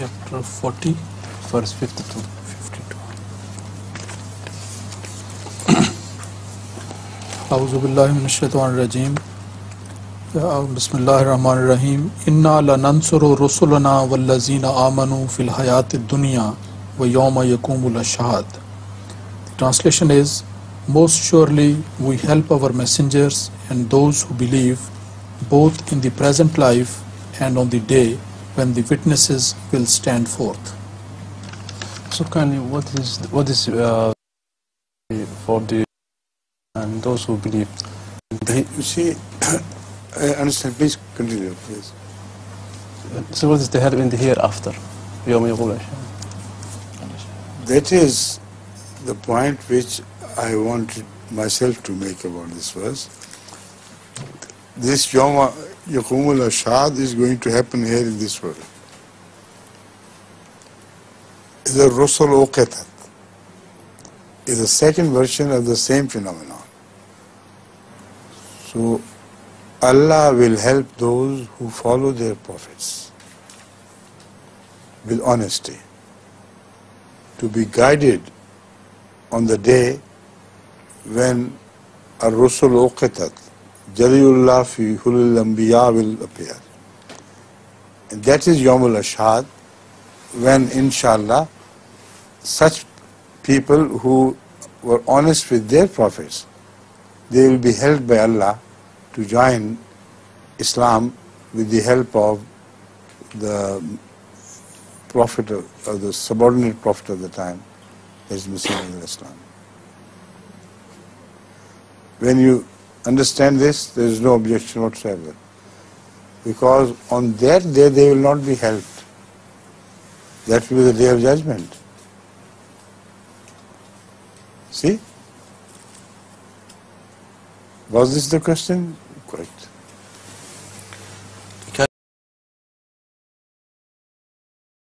chapter 40, verse 52. اعوذ باللہ من الشیطان الرجیم بسم اللہ الرحمن الرحیم انا لننصر رسلنا والذین آمنوا فی الحیات الدنیا ویوم یقوم الاشہاد. The translation is, most surely we help our messengers and those who believe both in the present life and on the day when the witnesses will stand forth. So kindly, what is for the and those who believe? You see, I understand. Please continue, please. So what is the help in the hereafter? Yaumul Ash. That is the point which I wanted myself to make about this verse. This Yaumul Ash is going to happen here in this world. The Rusul Uqitat is the second version of the same phenomenon. So Allah will help those who follow their prophets with honesty to be guided on the day when Ar-Rusul Uqitat, Jaliyullah fi Hulul Anbiya will appear. And that is Yaumul Ashhad, when inshallah such people who were honest with their prophets, they will be helped by Allah to join Islam with the help of the prophet or the subordinate prophet of the time, as Muslim Islam. When you understand this, there is no objection whatsoever, because on that day they will not be helped. That will be the day of judgment. See? Was this the question? Correct.